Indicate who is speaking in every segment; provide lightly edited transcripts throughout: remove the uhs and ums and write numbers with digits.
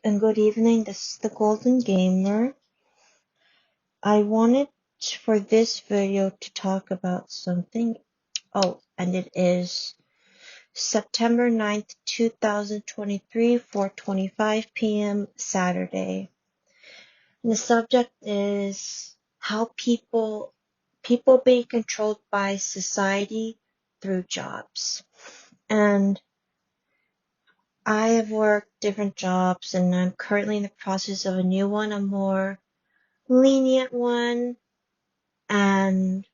Speaker 1: and good evening. This is the Golden Gamer. I wanted for this video to talk about something. Oh, and it is September 9th, 2023, 4:25 p.m. Saturday. And the subject is how people being controlled by society through jobs. And I have worked different jobs, and I'm currently in the process of a new one, a more lenient one. And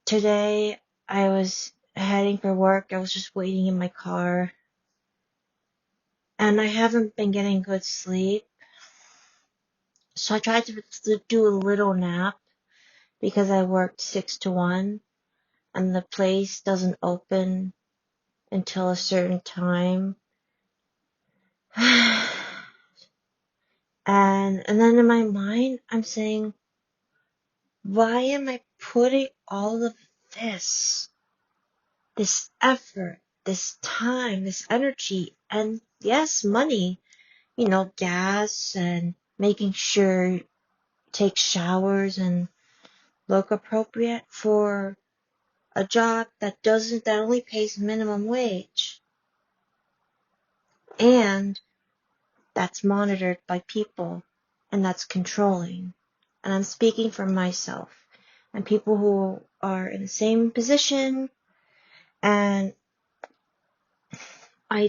Speaker 1: today I was heading for work. I was just waiting in my car, and I haven't been getting good sleep. So I tried to do a little nap because I worked 6 to 1, and the place doesn't open until a certain time. And then in my mind, I'm saying, why am I putting all of this effort, this time, this energy, and yes, money, gas and making sure take showers and look appropriate for a job that only pays minimum wage, and that's monitored by people, and that's controlling. And I'm speaking for myself and people who are in the same position. And what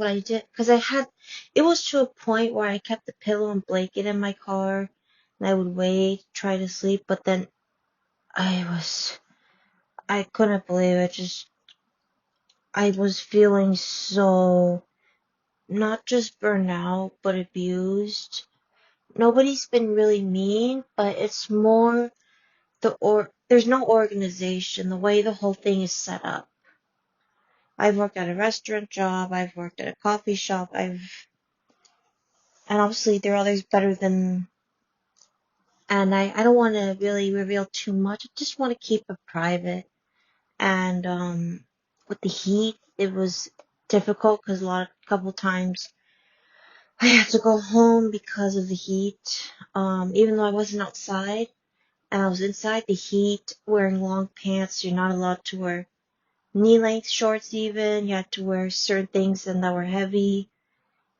Speaker 1: I did, because it was to a point where I kept the pillow and blanket in my car, and I would wait, try to sleep, but then I couldn't believe it. I was feeling so, not just burned out, but abused. Nobody's been really mean, but it's more there's no organization, the way the whole thing is set up. I've worked at a restaurant job, I've worked at a coffee shop, and obviously there are others better than, and I don't want to really reveal too much. I just want to keep it private. And with the heat, it was difficult because a couple times I had to go home because of the heat. Even though I wasn't outside and I was inside, the heat, wearing long pants, you're not allowed to wear knee-length shorts even. You had to wear certain things and that were heavy.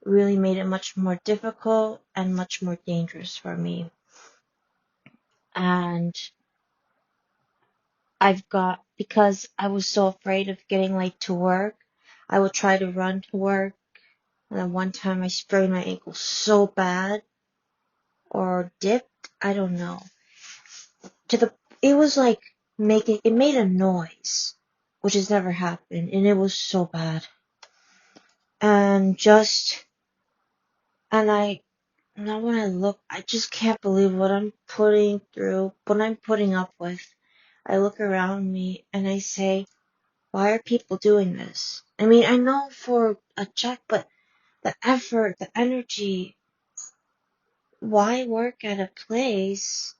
Speaker 1: Really made it much more difficult and much more dangerous for me. And because I was so afraid of getting late to work, I would try to run to work. And then one time I sprained my ankle so bad, or dipped, I don't know. It was like it made a noise, which has never happened, and it was so bad. And now when I look, I just can't believe what I'm putting up with. I look around me and I say, why are people doing this? I mean, I know for a check, but the effort, the energy, why work at a place?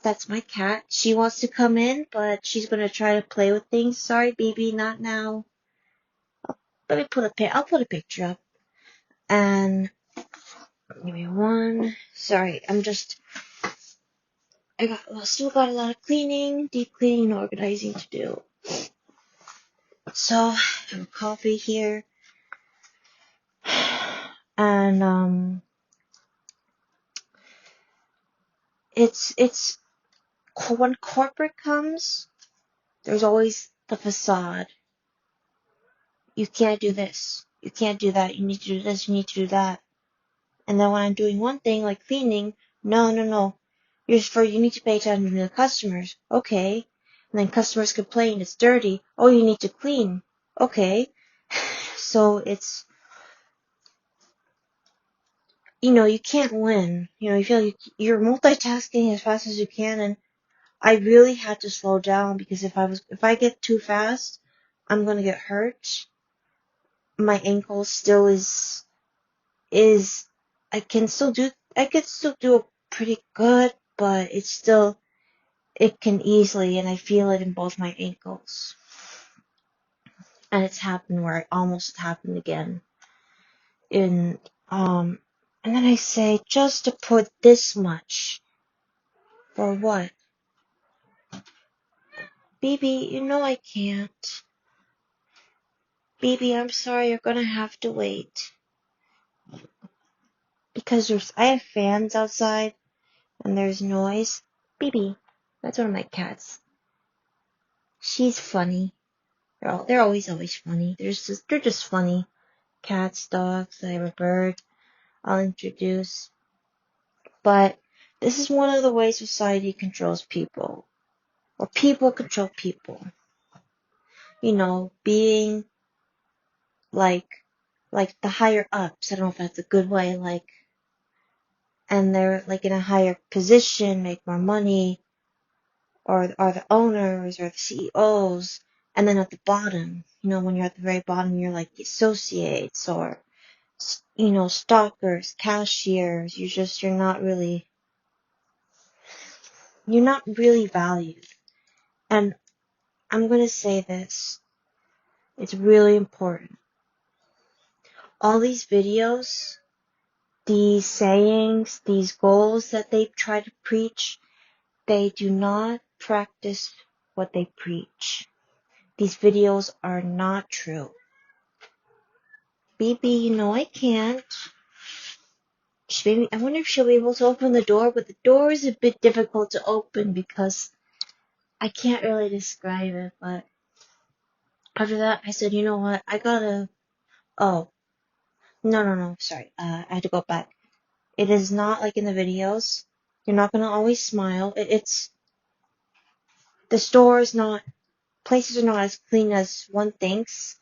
Speaker 1: That's my cat. She wants to come in, but she's gonna try to play with things. Sorry, baby, not now. I'll put a picture up. And give me one. Sorry, still got a lot of cleaning, deep cleaning, and organizing to do. So, I have coffee here. And it's when corporate comes, there's always the facade. You can't do this. You can't do that. You need to do this. You need to do that. And then when I'm doing one thing like cleaning, no. You need to pay attention to the customers. Okay. And then customers complain it's dirty. Oh, you need to clean. Okay. So it's, you can't win. You feel you're multitasking as fast as you can, and I really had to slow down because if I get too fast, I'm gonna get hurt. My ankle still is I can still do it pretty good, but it can easily, and I feel it in both my ankles. And it's happened where it almost happened again. in, and then I say, just to put this much. For what? BB, you know I can't. BB, I'm sorry, you're gonna have to wait. Because I have fans outside, and there's noise. BB, that's one of my cats. She's funny. They're always funny. They're just funny. Cats, dogs, I have a bird I'll introduce. But this is one of the ways society controls people. Or people control people. Being like the higher ups. I don't know if that's a good way, and they're like in a higher position, make more money, or are the owners or the CEOs, and then at the bottom, when you're at the very bottom, you're like the associates or, stalkers, cashiers. You're not really valued. And I'm going to say this. It's really important. All these videos, these sayings, these goals that they try to preach, they do not practice what they preach. These videos are not true. BB, I can't. I wonder if she'll be able to open the door, but the door is a bit difficult to open because I can't really describe it. But after that, I said, you know what? Oh, no, sorry. I had to go back. It is not like in the videos. You're not gonna always smile. The store is not, places are not as clean as one thinks.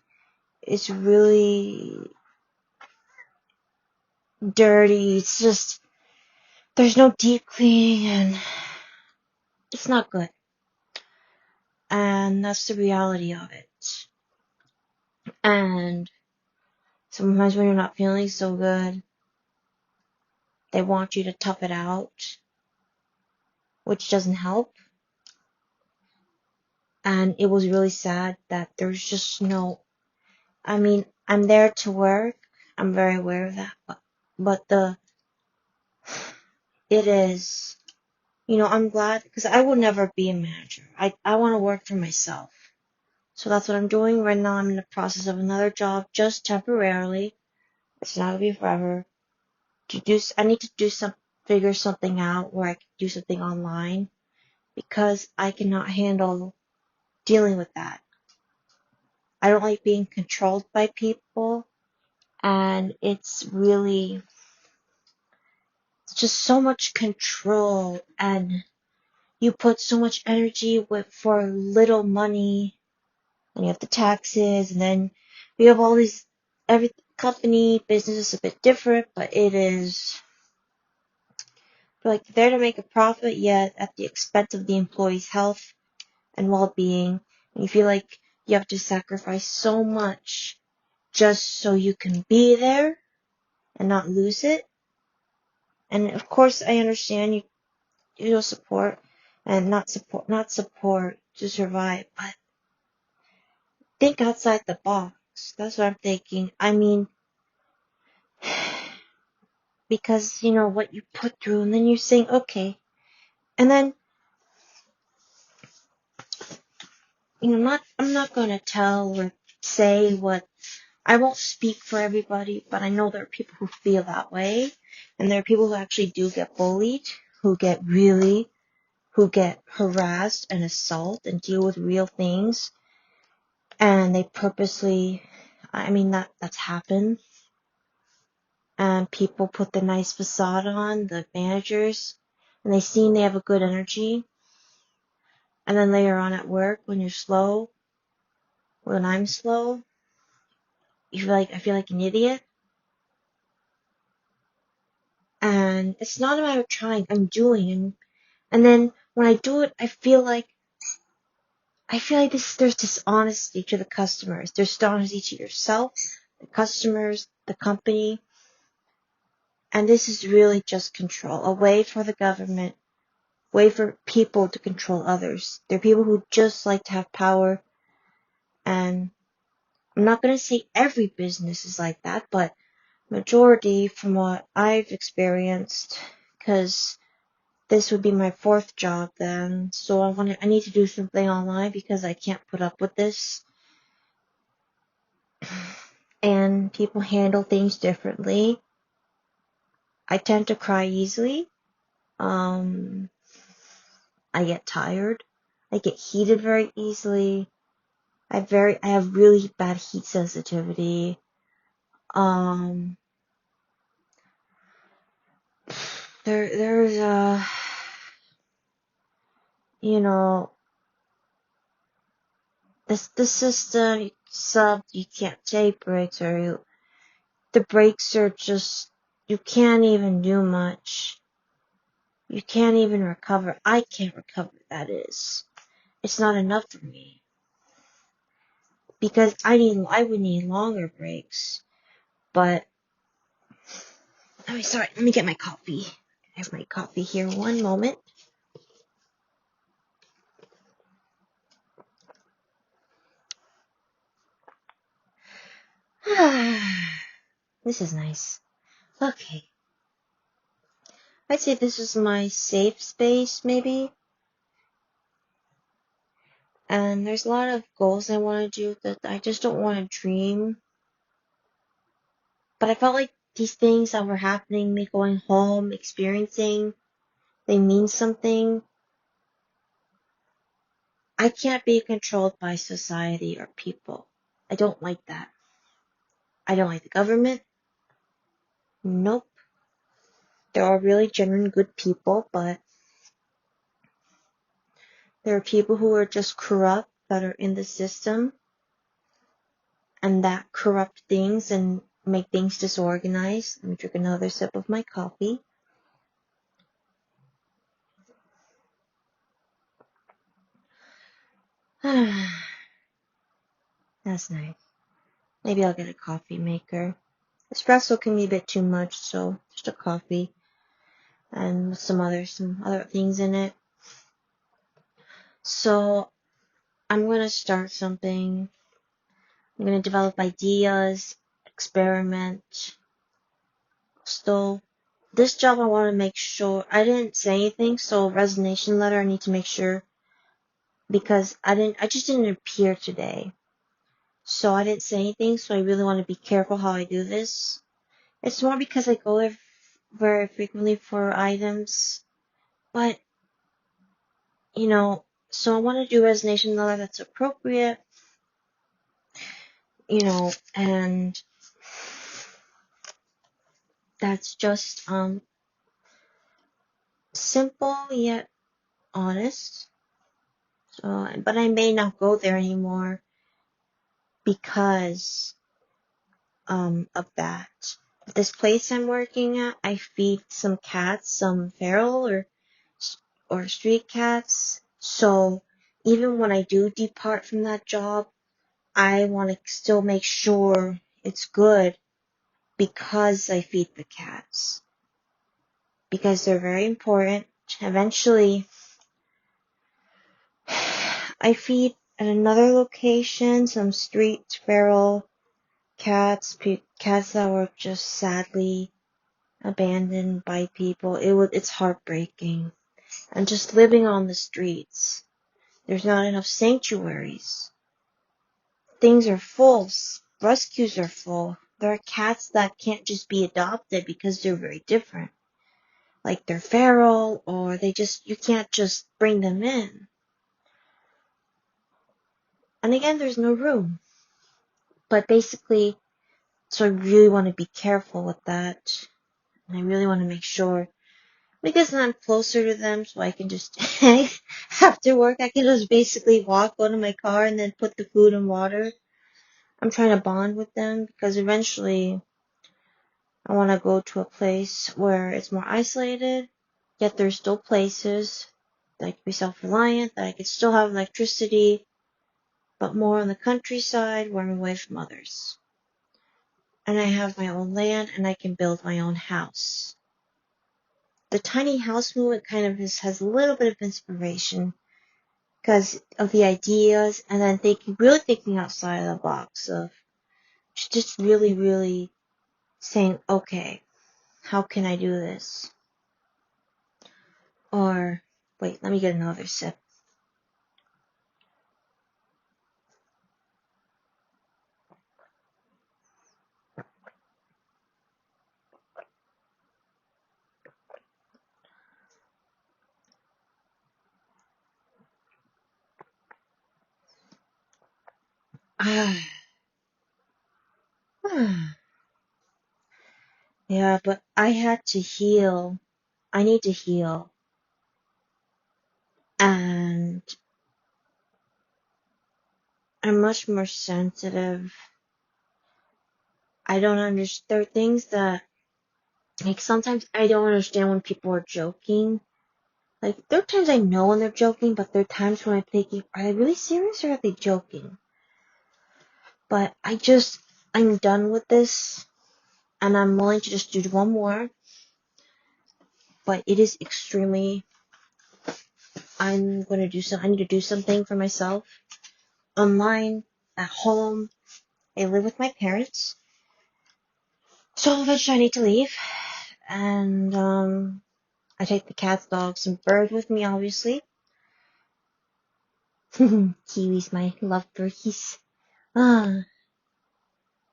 Speaker 1: It's really dirty. It's just, there's no deep cleaning and it's not good. And that's the reality of it. And sometimes when you're not feeling so good, they want you to tough it out, which doesn't help. And it was really sad that there's just I'm there to work. I'm very aware of that. But it is, I'm glad because I will never be a manager. I want to work for myself. So that's what I'm doing right now. I'm in the process of another job, just temporarily. It's not gonna be forever. I need to figure something out where I can do something online because I cannot handle dealing with that. I don't like being controlled by people, and it's just so much control, and you put so much energy for little money, and you have the taxes, and then we have all these, every company, business is a bit different, but it is like there to make a profit, yet at the expense of the employee's health and well-being. And you feel like you have to sacrifice so much just so you can be there and not lose it. And of course, I understand you support and not support to survive, but think outside the box. That's what I'm thinking. I mean, because what you put through, and then you're saying okay, and then I'm not gonna tell or say what. I won't speak for everybody, but I know there are people who feel that way, and there are people who actually do get bullied, who get harassed and assault and deal with real things, and they purposely, that's happened, and people put the nice facade on, the managers, and they seem they have a good energy, and then later on at work, when I'm slow, I feel like an idiot. And it's not a matter of trying, I'm doing. And then when I do it, I feel like there's dishonesty to the customers. There's dishonesty to yourself, the customers, the company. And this is really just control. A way for the government, way for people to control others. There are people who just like to have power. And I'm not going to say every business is like that, but majority from what I've experienced, because this would be my 4th job then, so I need to do something online because I can't put up with this. And people handle things differently. I tend to cry easily. I get tired. I get heated very easily. I have really bad heat sensitivity. There's the system you can't take breaks, or the breaks are just, you can't even do much. You can't even recover. I can't recover, that is. It's not enough for me. Because I would need longer breaks. But, let me get my coffee. I have my coffee here, one moment. This is nice. Okay. I'd say this is my safe space, maybe. And there's a lot of goals I want to do that I just don't want to dream. But I felt like these things that were happening, me going home, experiencing, they mean something. I can't be controlled by society or people. I don't like that. I don't like the government. Nope. There are really genuine good people, but there are people who are just corrupt that are in the system, and that corrupt things and make things disorganized. Let me drink another sip of my coffee. That's nice. Maybe I'll get a coffee maker. Espresso can be a bit too much, so just a coffee and some other things in it. So I'm gonna start something. I'm gonna develop ideas, experiment. So this job I want to make sure, I didn't say anything, so resignation letter I need to make sure, because I just didn't appear today. So I didn't say anything, so I really want to be careful how I do this. It's more because I go there very frequently for items, but, so I want to do resignation letter that's appropriate, and that's just, simple yet honest. So, but I may not go there anymore because, of that. This place I'm working at, I feed some cats, some feral or street cats. So even when I do depart from that job, I want to still make sure it's good because I feed the cats. Because they're very important. Eventually, I feed at another location some street feral cats that were just sadly abandoned by people. It's heartbreaking. And just living on the streets. There's not enough sanctuaries. Things are full. Rescues are full. There are cats that can't just be adopted because they're very different. Like they're feral, or you can't just bring them in. And again, there's no room. But basically, so I really want to be careful with that. And I really want to make sure, because I'm closer to them, so I can just, after work, I can just basically go to my car and then put the food and water. I'm trying to bond with them because eventually I want to go to a place where it's more isolated, yet there's still places that I can be self-reliant, that I can still have electricity, but more on the countryside where I'm away from others. And I have my own land and I can build my own house. The tiny house movement kind of has a little bit of inspiration because of the ideas, and then really thinking outside of the box of just really, really saying, okay, how can I do this? Or, wait, let me get another sip. Yeah, but I had to heal. I need to heal. And I'm much more sensitive. I don't understand. There are things that, like, sometimes I don't understand when people are joking. Like, there are times I know when they're joking, but there are times when I'm thinking, are they really serious or are they joking? But I'm done with this, and I'm willing to just do one more. But it is extremely, I need to do something for myself. Online, at home, I live with my parents. So eventually I need to leave. And, I take the cats, dogs, and bird with me, obviously. Kiwis, my love birdies. Ah,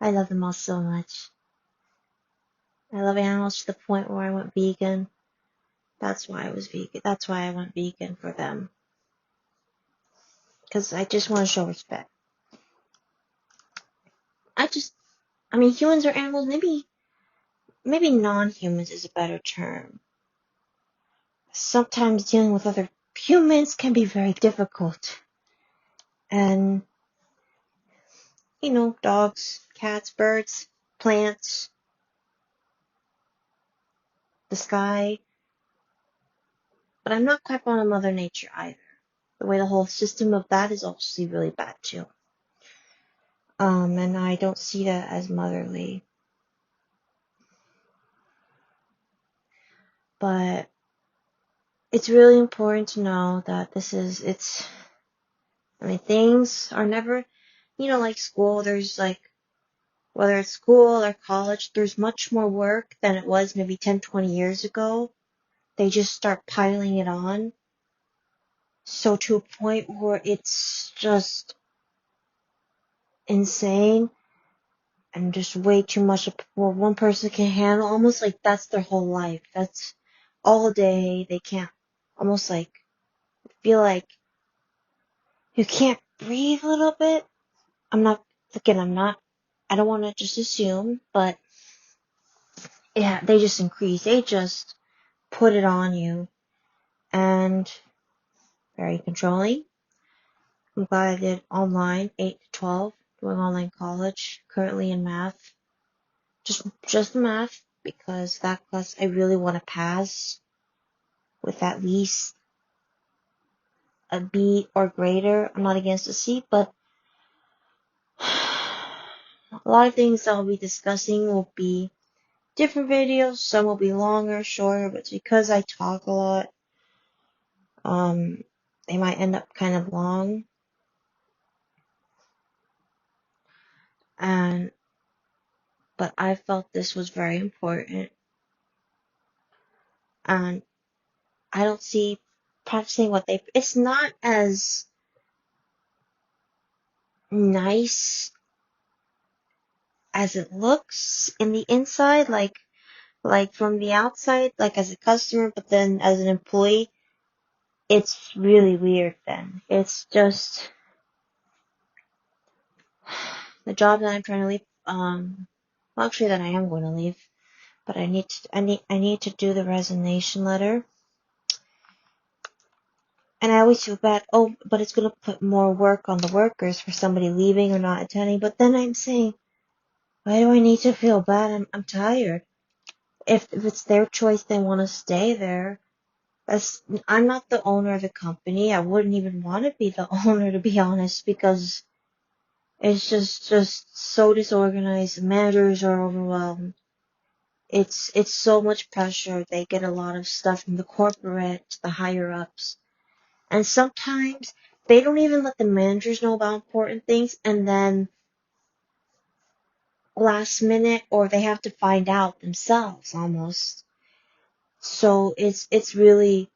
Speaker 1: I love them all so much. I love animals to the point where I went vegan. That's why I was vegan. That's why I went vegan for them. Because I just want to show respect. Humans are animals. Maybe non-humans is a better term. Sometimes dealing with other humans can be very difficult. And, dogs, cats, birds, plants, the sky. But I'm not quite fond of Mother Nature either. The way the whole system of that is obviously really bad too. And I don't see that as motherly. But it's really important to know that things are never, like school, there's like, whether it's school or college, there's much more work than it was maybe 10, 20 years ago. They just start piling it on. So to a point where it's just insane and just way too much for one person can handle. Almost like that's their whole life. That's all day. They can't, almost like, feel like you can't breathe a little bit. I don't want to just assume, but yeah, they just increase. They just put it on you. And very controlling. I'm glad I did online, 8 to 12, doing online college, currently in math. Just math, because that class I really want to pass with at least a B or greater. I'm not against a C, but a lot of things I'll be discussing will be different videos. Some will be longer, shorter, but because I talk a lot, they might end up kind of long. But I felt this was very important. And I don't see practicing it's not as nice as it looks in the inside, like from the outside, like as a customer, but then as an employee, it's really weird then. It's just the job that I'm trying to leave, actually that I am going to leave, but I need to do the resignation letter. And I always feel bad, but it's going to put more work on the workers for somebody leaving or not attending. But then I'm saying, why do I need to feel bad? I'm tired. If it's their choice, they want to stay there. I'm not the owner of the company. I wouldn't even want to be the owner, to be honest, because it's just so disorganized. The managers are overwhelmed. It's so much pressure. They get a lot of stuff from the corporate, the higher ups. And sometimes they don't even let the managers know about important things, and then last minute, or they have to find out themselves almost. So it's really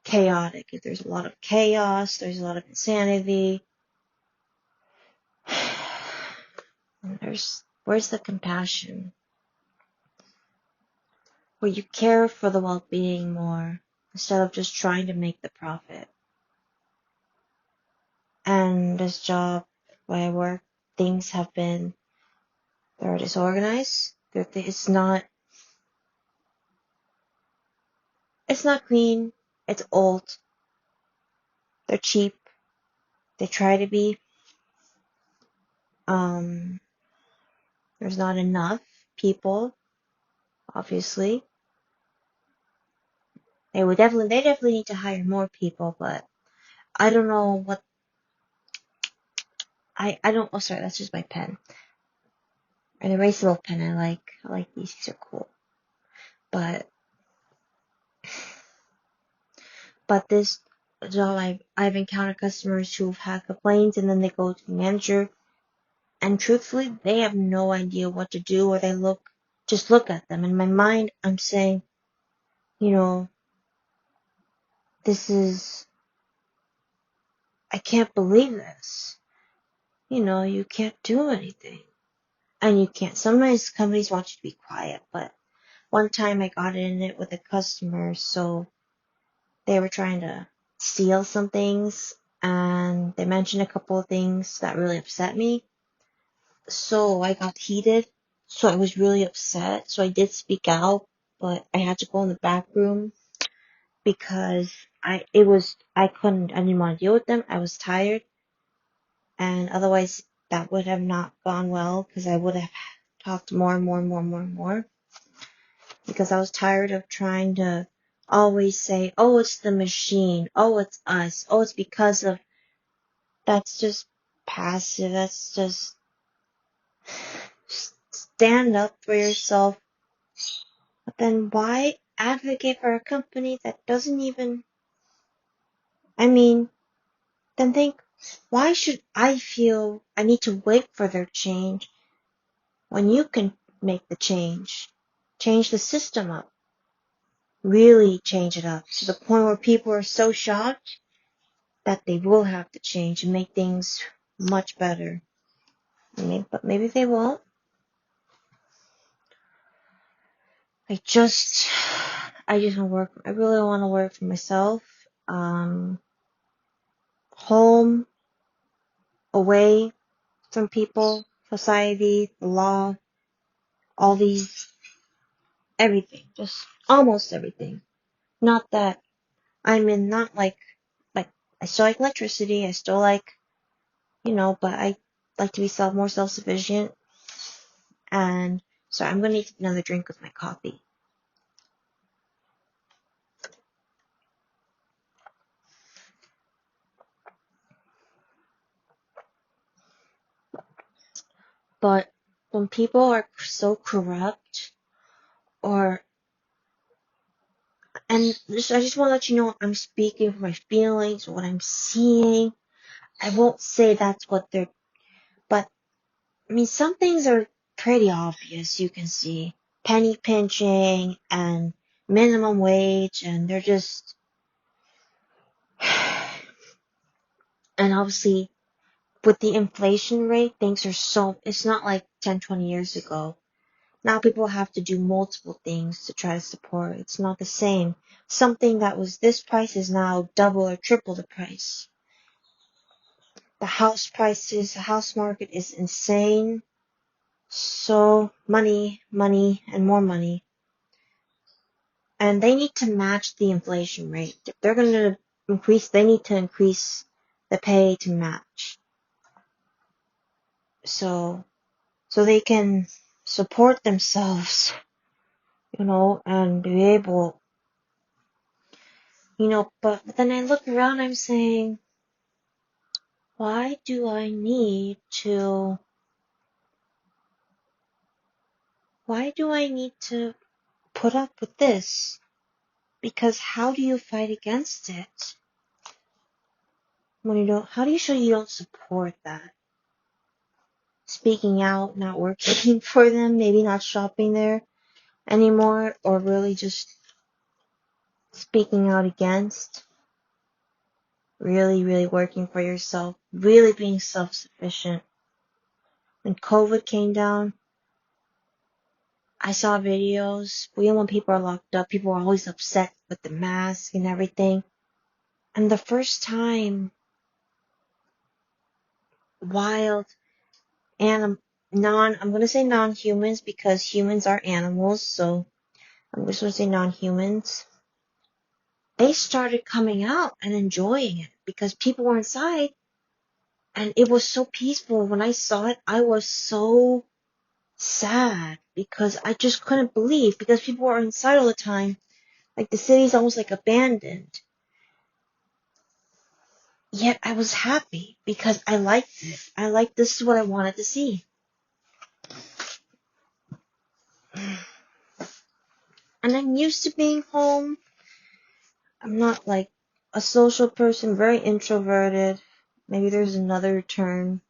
Speaker 1: chaotic. There's a lot of chaos, there's a lot of insanity. Where's the compassion? Where you care for the well-being more instead of just trying to make the profit. And this job where I work, things have been very disorganized. It's not clean. It's old. They're cheap. They try to be. There's not enough people, obviously. They definitely need to hire more people, but I don't know what, oh sorry, that's just my pen. An erasable pen I like these are cool. But this job, I've encountered customers who've had complaints and then they go to the manager, and truthfully, they have no idea what to do, or they just look at them. In my mind, I'm saying, I can't believe this. You can't do anything. And you can't. Sometimes companies want you to be quiet, but one time I got in it with a customer, so they were trying to steal some things, and they mentioned a couple of things that really upset me. So I got heated, so I was really upset, so I did speak out, but I had to go in the back room because I didn't want to deal with them. I was tired, and otherwise that would have not gone well because I would have talked more and more because I was tired of trying to always say, oh, it's the machine, oh, it's us, oh, it's because of, that's just passive, that's just stand up for yourself. But then why advocate for a company that doesn't even, then think, why should I feel I need to wait for their change when you can make the change? Change the system up. Really change it up to the point where people are so shocked that they will have to change and make things much better. But maybe they won't. I really want to work for myself. Home, away from people, society, the law, all these, everything, just almost everything. Not that not like, I still like electricity, I still like, but I like to be more self-sufficient. And so I'm going to take another drink with my coffee. But when people are so corrupt, and I just want to let you know, I'm speaking from my feelings, what I'm seeing. I won't say that's what but some things are pretty obvious. You can see penny pinching and minimum wage, and they're just, and obviously with the inflation rate, it's not like 10, 20 years ago. Now people have to do multiple things to try to support. It's not the same. Something that was this price is now double or triple the price. The house market is insane. So money, and more money. And they need to match the inflation rate. If they're going to they need to increase the pay to match. So they can support themselves, and be able, but then I look around, I'm saying, why do I need to put up with this? Because how do you fight against it? How do you show you don't support that? speaking out not working for them, maybe not shopping there anymore, or really just speaking out against, really, really working for yourself, really being self-sufficient. When COVID came down, I saw videos, when people are locked up, people are always upset with the mask and everything. And the first time wild I'm gonna say non-humans because humans are animals, so I'm just gonna say non-humans. They started coming out and enjoying it because people were inside and it was so peaceful. When I saw it, I was so sad because I just couldn't believe because people were inside all the time. Like the city's almost like abandoned. Yet I was happy because I liked it. This is what I wanted to see. And I'm used to being home. I'm not like a social person, very introverted. Maybe there's another term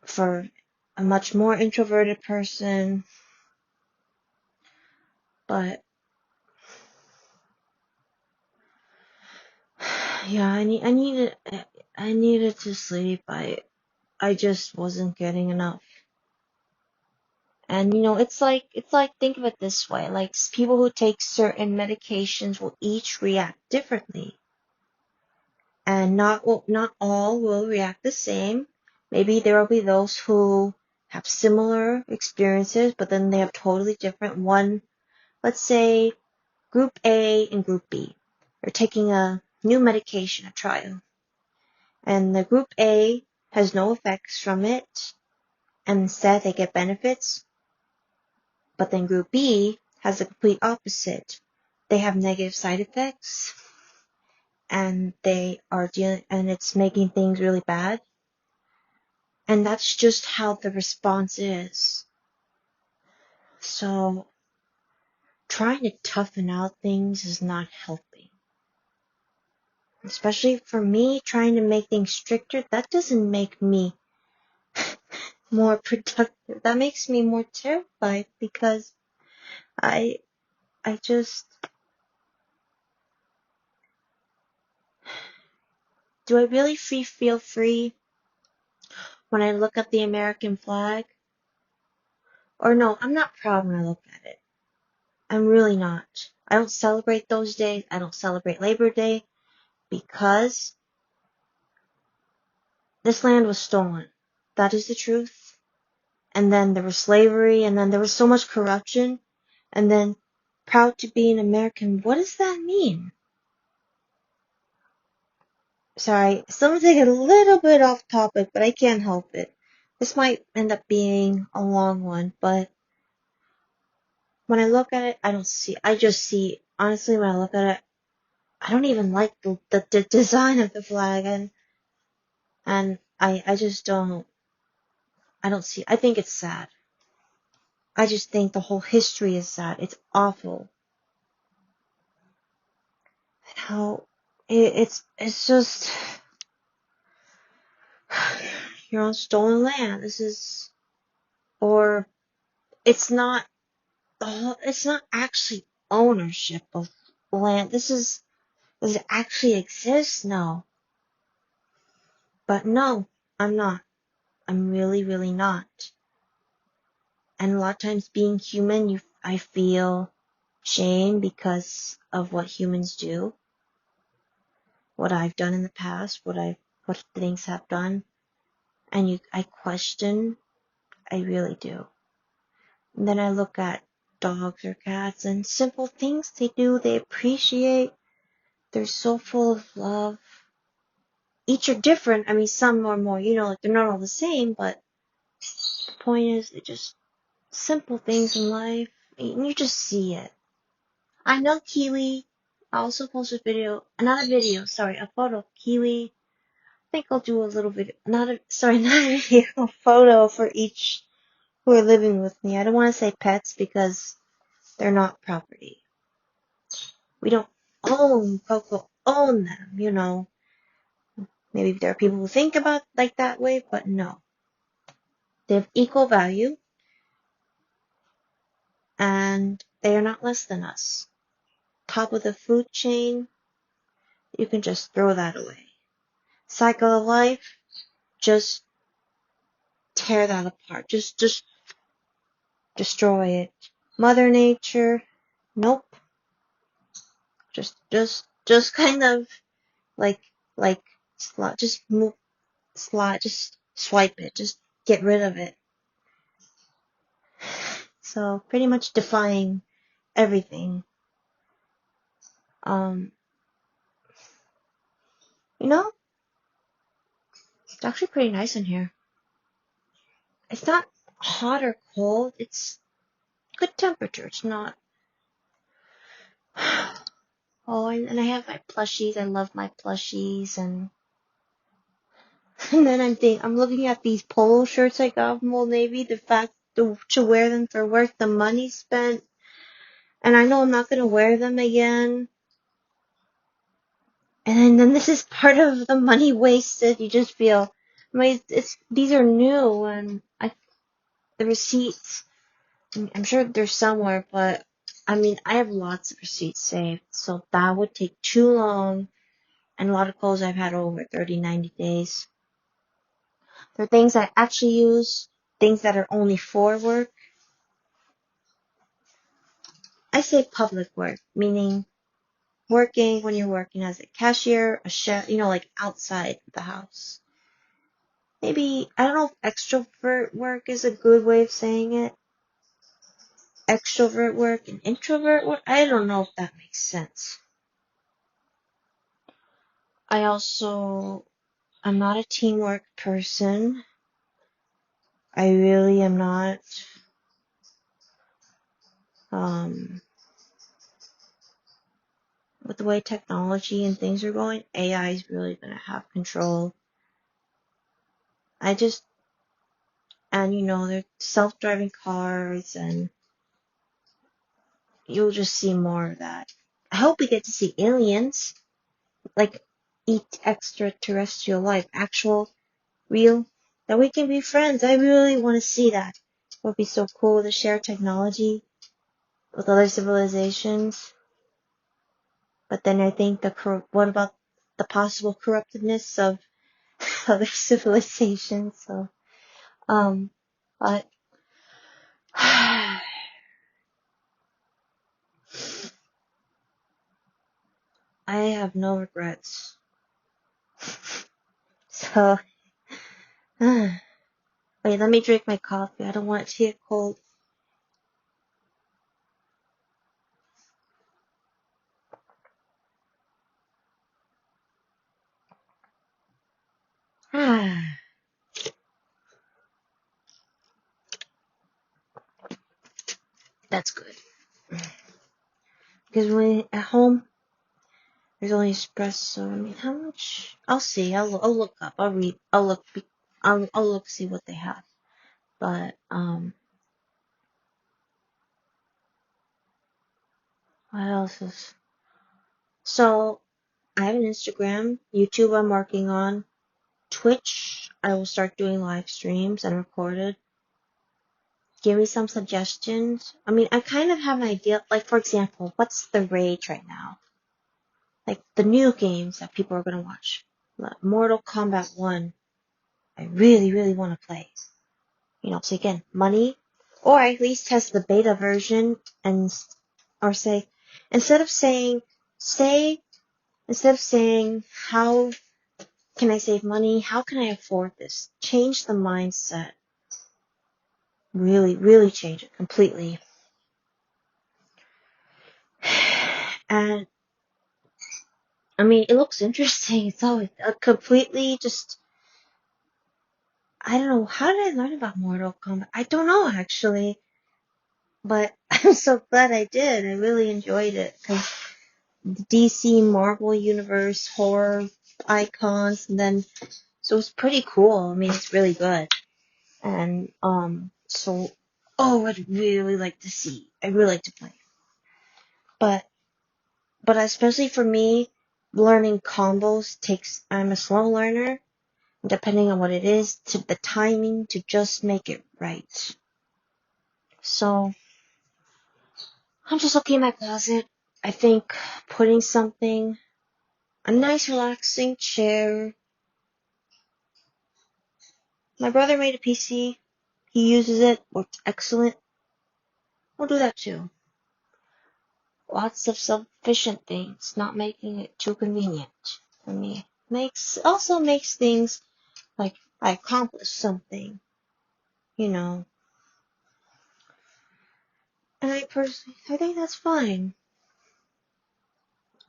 Speaker 1: for a much more introverted person. But yeah, I needed to sleep. I just wasn't getting enough. And it's like think of it this way, like people who take certain medications will each react differently. And not all will react the same. Maybe there will be those who have similar experiences, but then they have totally different one. Let's say group A and group B. They're taking a new medication, a trial. And the group A has no effects from it, and instead they get benefits. But then group B has the complete opposite. They have negative side effects, and and it's making things really bad. And that's just how the response is. So, trying to toughen out things is not helping. Especially for me, trying to make things stricter, that doesn't make me more productive. That makes me more terrified because I just, do I really feel free when I look at the American flag? Or no, I'm not proud when I look at it. I'm really not. I don't celebrate those days. I don't celebrate Labor Day because this land was stolen. That is the truth. And then there was slavery, and then there was so much corruption, and then proud to be an American. What does that mean? Sorry, someone take a little bit off topic, but I can't help it. This might end up being a long one, but when I look at it, I just see, honestly, when I look at it, I don't even like the design of the flag, and I just I don't see, I think it's sad. I just think the whole history is sad. It's awful. How it's just you're on stolen land. Or it's not it's not actually ownership of land. Does it actually exist? No. But no, I'm not. I'm really, really not. And a lot of times being human, I feel shame because of what humans do, what I've done in the past, what things have done. And I question, I really do. And then I look at dogs or cats and simple things they do, they appreciate. They're so full of love. Each are different. I mean, some are more, like they're not all the same, but the point is, it just simple things in life, and you just see it. I know Kiwi. I also posted a photo of Kiwi. I think I'll do a little video, not a video, a photo for each who are living with me. I don't want to say pets because they're not property. We don't own them, Maybe there are people who think about like that way, but no. They have equal value, and they are not less than us. Top of the food chain, you can just throw that away. Cycle of life, just tear that apart. Just destroy it. Mother Nature, nope. Just kind of like just move, just swipe it. Just get rid of it. So pretty much defying everything. You know, it's actually pretty nice in here. It's not hot or cold. It's good temperature. It's not. Oh, and I have my plushies. I love my plushies, and then I'm looking at these polo shirts I got from Old Navy. The fact to wear them for work, the money spent, and I know I'm not gonna wear them again. And then this is part of the money wasted. You just feel, these are new, and the receipts. I'm sure they're somewhere, but I have lots of receipts saved, so that would take too long. And a lot of clothes I've had over 30, 90 days. There are things I actually use, things that are only for work. I say public work, meaning working when you're working as a cashier, a chef, like outside the house. Maybe, I don't know if extrovert work is a good way of saying it. Extrovert work and introvert work, I don't know if that makes sense. I'm not a teamwork person. I really am not. With the way technology and things are going, AI is really going to have control. They're self-driving cars, and you'll just see more of that. I hope we get to see aliens, like eat extraterrestrial life, actual, real, that we can be friends. I really want to see that. It would be so cool to share technology with other civilizations. But then I think what about the possible corruptedness of other civilizations? So, but I have no regrets. So, wait, let me drink my coffee. I don't want it to get cold. That's good. Because when at home, there's only espresso. How much? I'll see. I'll look up. I'll read. I'll look, see what they have. But, what else is? So, I have an Instagram, YouTube I'm working on, Twitch, I will start doing live streams and recorded. Give me some suggestions. I kind of have an idea, like, for example, what's the rage right now? Like, the new games that people are gonna watch. Mortal Kombat 1, I really, really want to play. So again, money, or at least test the beta version, or say, instead of saying, how can I save money? How can I afford this? Change the mindset. Really, really change it completely. And, it looks interesting. It's always completely just, I don't know, how did I learn about Mortal Kombat? I don't know, actually. But I'm so glad I did. I really enjoyed it, because the DC Marvel Universe horror icons, and then, so it's pretty cool. It's really good. And, I'd really like to see. I really like to play. But especially for me, learning combos I'm a slow learner. depending on what it is, to the timing to just make it right. So I'm just looking in my closet. I think putting something, a nice relaxing chair. My brother made a PC. He uses it. Works excellent. I'll do that too. Lots of self-sufficient things, not making it too convenient for me. Also makes things like I accomplished something, you know. And I think that's fine.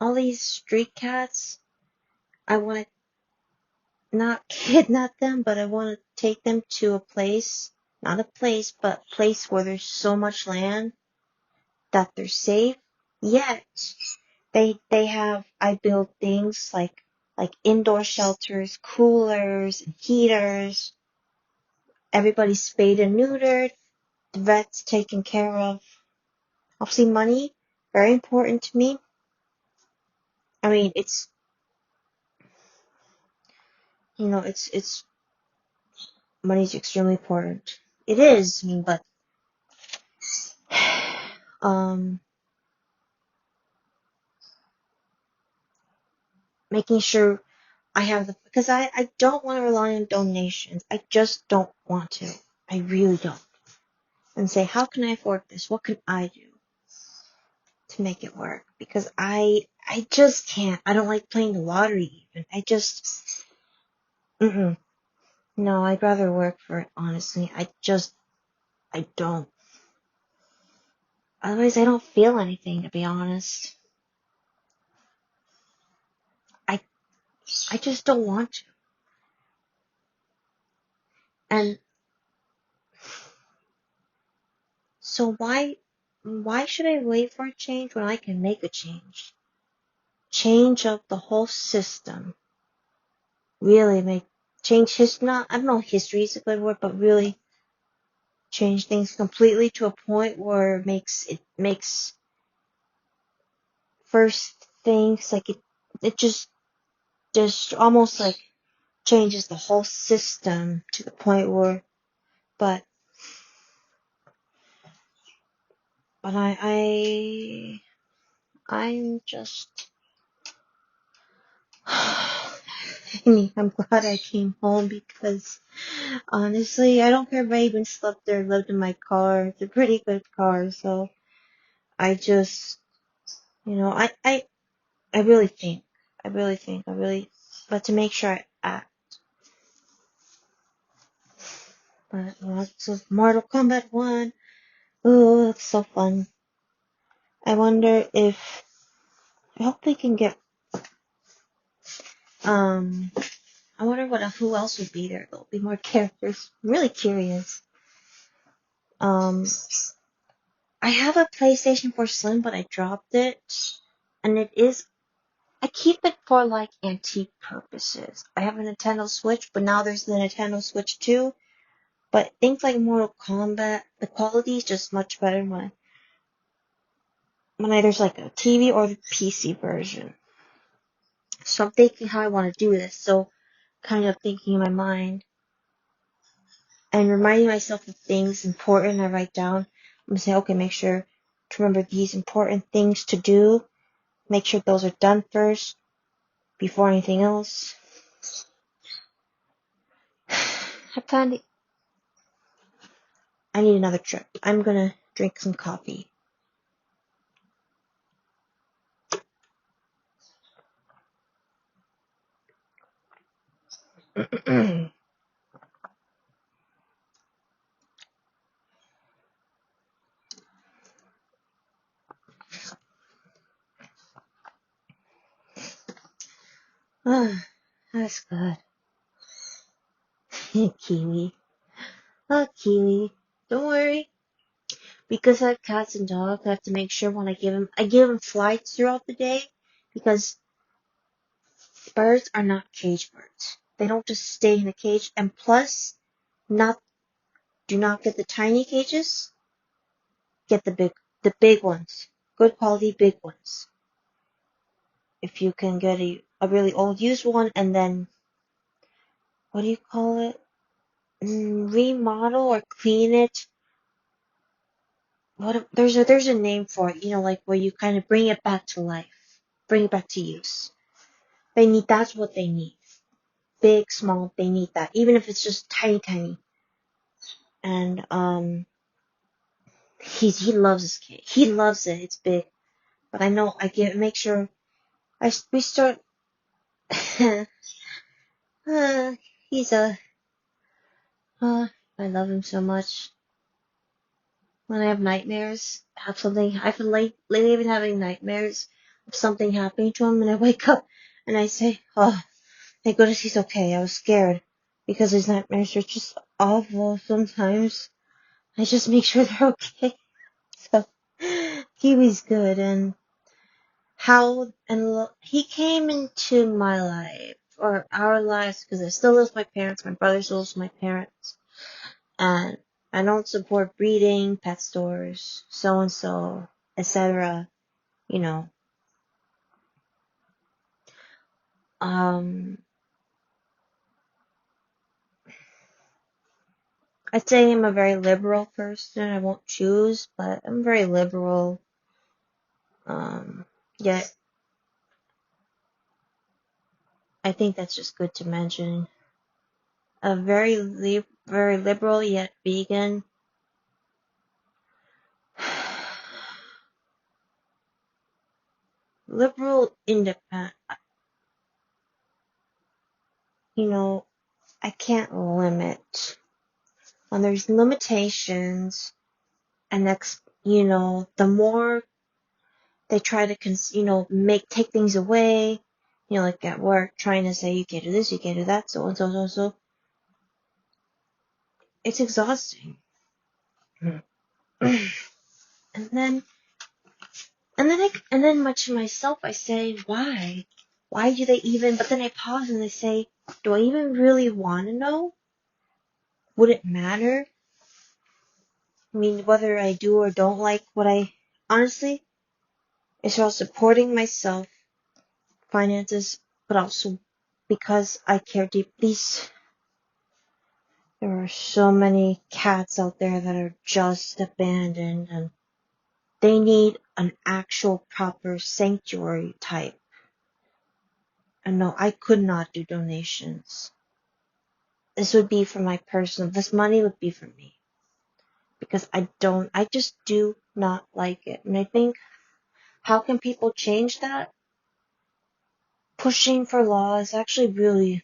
Speaker 1: All these street cats, I want to not kidnap them, but I want to take them to a place, not a place, but a place where there's so much land that they're safe. Yet, I build things like indoor shelters, coolers, and heaters. Everybody's spayed and neutered. The vet's taken care of. Obviously, money, very important to me. I mean, it's money's extremely important. It is, but making sure I have because I don't want to rely on donations. I just don't want to. I really don't. And say, how can I afford this? What can I do to make it work? Because I just can't. I don't like playing the lottery even. No, I'd rather work for it, honestly. I don't. Otherwise, I don't feel anything, to be honest. I just don't want to. And so why should I wait for a change when I can make a change? Change of the whole system. Really change history. I don't know if history is a good word, but really change things completely to a point where it makes first things like it just almost like changes the whole system to the point where, but I'm just, I'm glad I came home because honestly, I don't care if I even slept there, lived in my car. It's a pretty good car, so I just, I really think, but to make sure I act. But lots of Mortal Kombat 1. Ooh, it's so fun. I wonder if, I hope they can get, I wonder who else would be there. There'll be more characters. I'm really curious. I have a PlayStation 4 Slim, but I dropped it. And I keep it for like antique purposes. I have a Nintendo Switch, but now there's the Nintendo Switch 2. But things like Mortal Kombat, the quality is just much better when there's like a TV or the PC version. So I'm thinking how I want to do this. So kind of thinking in my mind and reminding myself of things important I write down. I'm going to say, okay, make sure to remember these important things to do. Make sure those are done first before anything else. I need another trip. I'm going to drink some coffee. That's good. Kiwi. Oh, Kiwi. Don't worry. Because I have cats and dogs, I have to make sure when I give them flights throughout the day. Because birds are not cage birds. They don't just stay in a cage. And plus, do not get the tiny cages. Get the big ones. Good quality big ones. If you can get a really old used one and then what do you call it? Remodel or clean it. There's a name for it, like where you kind of bring it back to life, bring it back to use. That's what they need. Big, small, they need that. Even if it's just tiny, tiny. And, he loves his cake. He loves it. It's big. But I know, make sure, we start, he's I love him so much. When I have nightmares, I feel like lately I've been having nightmares of something happening to him, and I wake up and I say, oh, thank goodness he's okay. I was scared because his nightmares are just awful sometimes. I just make sure they're okay. So, Kiwi's good, and he came into my life, or our lives, because I still live with my parents, my brother still lives with my parents, and I don't support breeding, pet stores, so-and-so, etc., you know. I'd say I'm a very liberal person. I won't choose, but I'm very liberal. Yet, I think that's just good to mention. A very liberal, yet vegan. Liberal, independent. I can't limit. When there's limitations, and the more they try to take things away, like at work, trying to say you can't do this, you can't do that, so and so, so, so. It's exhausting. and then, much to myself, I say, why? Why do they even, but then I pause and I say, do I even really want to know? Would it matter? I mean, whether I do or don't like honestly, it's about supporting myself, finances, but also because I care deeply. There are so many cats out there that are just abandoned, and they need an actual proper sanctuary type. And no, I could not do donations. This money would be for me. Because I just do not like it. And I think, how can people change that? Pushing for law is actually really,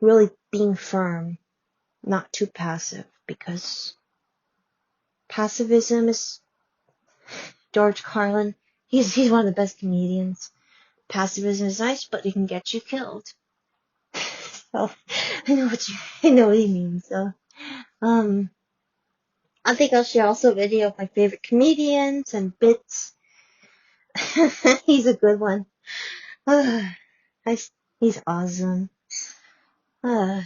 Speaker 1: really being firm, not too passive, because passivism is George Carlin. He's one of the best comedians. Passivism is nice, but it can get you killed. So I know what he means. So I think I'll share also a video of my favorite comedians and bits. He's a good one. He's awesome. But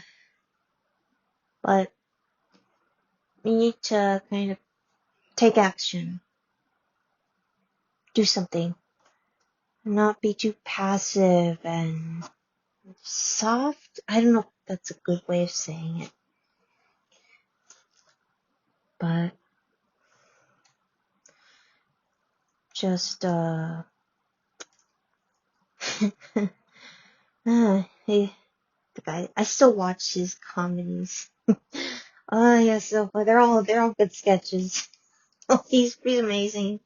Speaker 1: we need to kind of take action. Do something. Not be too passive and soft. I don't know if that's a good way of saying it. But just, the guy, I still watch his comedies. Yeah, so they're all good sketches. He's amazing.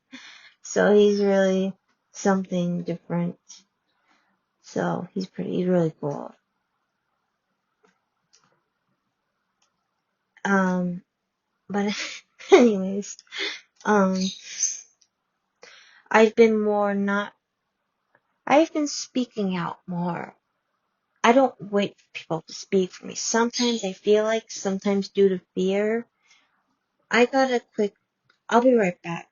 Speaker 1: So he's really something different. So he's really cool. But anyways, I've been speaking out more. I don't wait for people to speak for me. Sometimes I feel like, sometimes due to fear. I'll be right back.